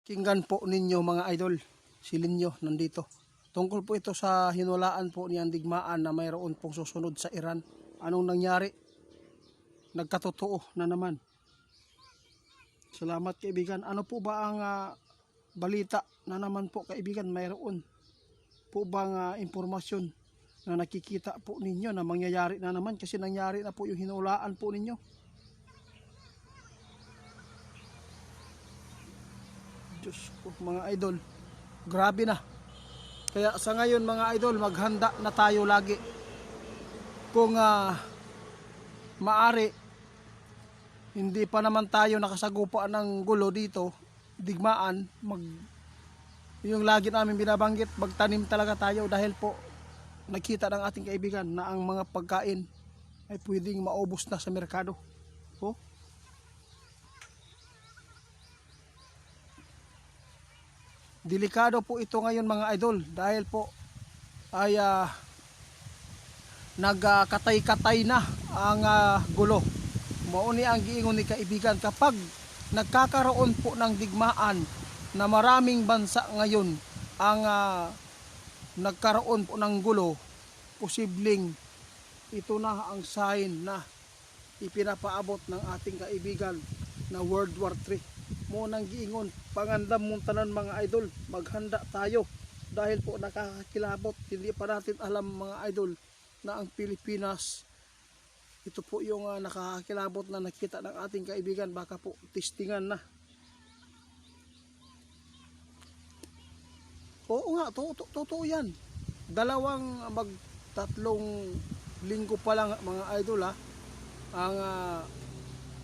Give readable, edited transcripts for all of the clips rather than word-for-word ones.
Kinggan po ninyo mga idol, si Linyo nandito. Tungkol po ito sa hinulaan po niyang digmaan na mayroon pong susunod sa Iran. Anong nangyari? Nagkatotoo na naman. Salamat kaibigan. Ano po ba ang balita na naman po kaibigan? Mayroon po bang impormasyon na nakikita po ninyo na mangyayari na naman? Kasi nangyari na po yung hinulaan po ninyo. Diyos ko mga idol, grabe na. Kaya sa ngayon mga idol, maghanda na tayo lagi. Kung maari, hindi pa naman tayo nakasagupa ng gulo dito, digmaan, yung lagi namin binabanggit, magtanim talaga tayo dahil po nakita ng ating kaibigan na ang mga pagkain ay pwedeng maubos na sa merkado. Oh, delikado po ito ngayon mga idol dahil po ay nagkatay-katay na ang gulo. Mauni ang giingon ni kaibigan, kapag nagkakaroon po ng digmaan na maraming bansa ngayon ang nagkaroon po ng gulo, posibleng ito na ang sign na ipinapaabot ng ating kaibigan na World War III. Mo nang giingon, pangandam mong tanan mga idol, maghanda tayo dahil po nakakakilabot. Hindi pa natin alam mga idol na ang Pilipinas, ito po yung nakakakilabot na nakita ng ating kaibigan, baka po testingan na. Oo nga, totoo yan. Tatlong linggo pa lang mga idol ang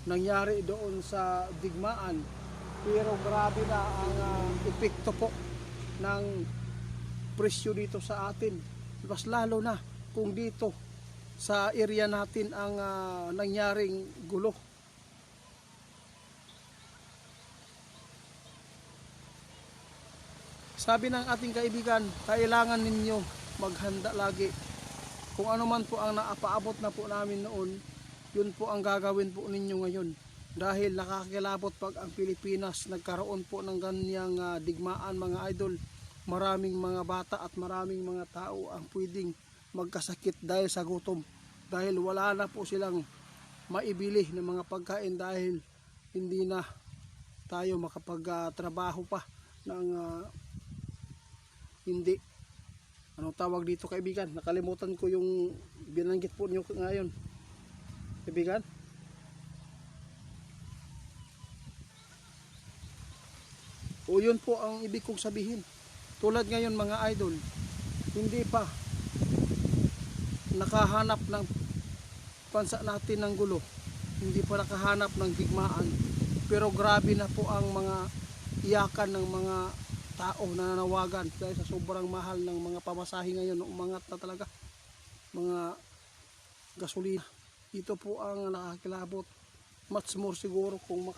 nangyari doon sa digmaan. Pero grabe na ang epekto po ng presyo dito sa atin. Mas lalo na kung dito sa area natin ang nangyaring gulo. Sabi ng ating kaibigan, kailangan ninyo maghanda lagi. Kung ano man po ang naapaabot na po namin noon, yun po ang gagawin po ninyo ngayon. Dahil nakakilabot pag ang Pilipinas nagkaroon po ng ganyang digmaan mga idol. Maraming mga bata at maraming mga tao ang pwedeng magkasakit dahil sa gutom. Dahil wala na po silang maibili ng mga pagkain dahil hindi na tayo makapagtrabaho pa ng hindi. Anong tawag dito kaibigan? Nakalimutan ko yung binanggit po niyo ngayon. Kaibigan? O yun po ang ibig kong sabihin. Tulad ngayon mga idol, hindi pa nakahanap ng bansa natin ng gulo. Hindi pa nakahanap ng digmaan. Pero grabe na po ang mga iyakan ng mga tao na nanawagan dahil sa sobrang mahal ng mga pamasahe ngayon. Umangat na talaga mga gasolina. Ito po ang nakakilabot. Much more siguro kung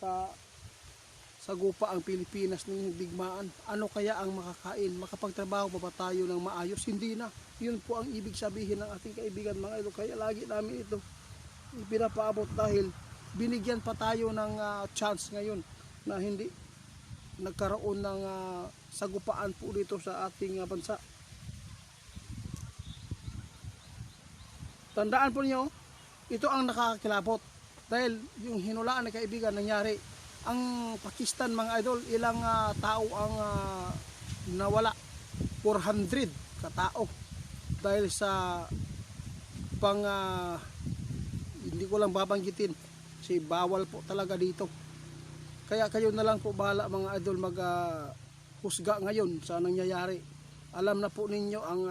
sagupa ang Pilipinas ng digmaan. Ano kaya ang makakain? Makapagtrabaho pa ba tayo ng maayos? Hindi na. Yun po ang ibig sabihin ng ating kaibigan mga idol. Kaya lagi namin ito ipinapaabot dahil binigyan pa tayo ng chance ngayon na hindi nagkaroon ng sagupaan po dito sa ating bansa. Tandaan po niyo, ito ang nakakakilabot dahil yung hinulaan na kaibigan nangyari. Ang Pakistan mga idol, ilang tao ang nawala? 400 katao dahil sa hindi ko lang babanggitin kasi bawal po talaga dito. Kaya kayo na lang po bahala mga idol husga ngayon sa nangyayari. Alam na po ninyo ang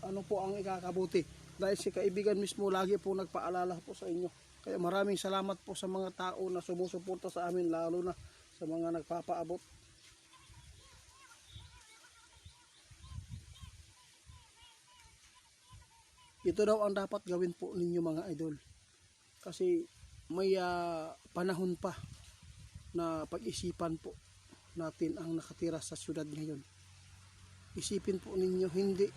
ano po ang ikakabuti dahil si kaibigan mismo lagi po nagpaalala po sa inyo. Kaya maraming salamat po sa mga tao na sumusuporta sa amin, lalo na sa mga nagpapaabot. Ito daw ang dapat gawin po ninyo mga idol. Kasi may panahon pa na pag-isipan po natin ang nakatira sa syudad ngayon. Isipin po ninyo, hindi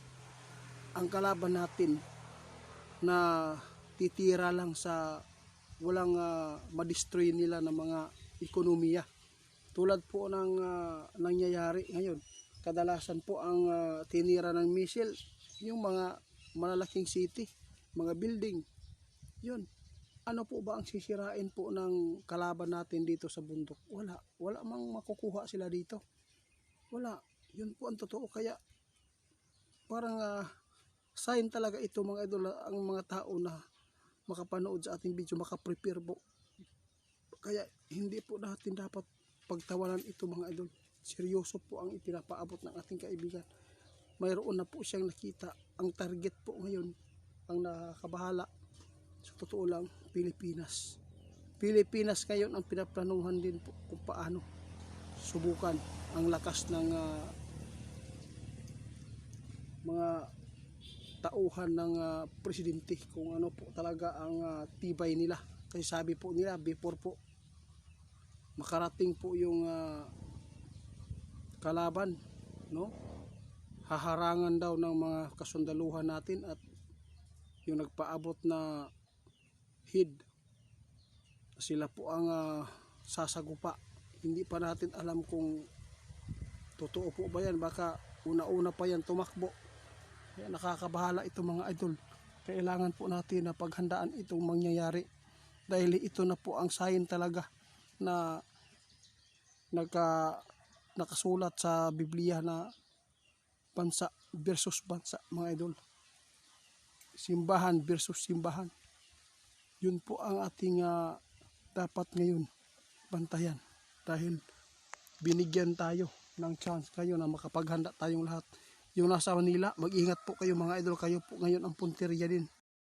ang kalaban natin na titira lang sa walang ma-destroy nila ng mga ekonomiya. Tulad po ng nangyayari ngayon. Kadalasan po ang tinira ng missile yung mga malalaking city, mga building. Yun. Ano po ba ang sisirain po ng kalaban natin dito sa bundok? Wala. Wala mang makukuha sila dito. Wala. Yun po ang totoo. Kaya parang sign talaga ito mga idol, ang mga tao na makapanood sa ating video, makaprepare po. Kaya hindi po natin dapat pagtawanan ito mga idol. Seryoso po ang ipinapaabot ng ating kaibigan. Mayroon na po siyang nakita. Ang target po ngayon, ang nakakabahala, sa totoo lang, Pilipinas. Pilipinas ngayon ang pinaplanuhan din po kung paano subukan ang lakas ng mga tauhan ng presidente, kung ano po talaga ang tibay nila. Kasi sabi po nila before po makarating po yung kalaban, no, haharangan daw ng mga kasundaluhan natin at yung nagpaabot na head, sila po ang sasagupa. Hindi pa natin alam kung totoo po ba yan. Baka una-una pa yan tumakbo. Kaya nakakabahala ito mga idol. Kailangan po natin na paghandaan itong mangyayari, dahil ito na po ang sign talaga na nakasulat sa Biblia na bansa versus bansa mga idol. Simbahan versus simbahan. Yun po ang ating dapat ngayon bantayan, dahil binigyan tayo ng chance kayo na makapaghanda tayong lahat. Yung nasa Manila, mag-ingat po kayo mga idol. Kayo po ngayon ang punteriya din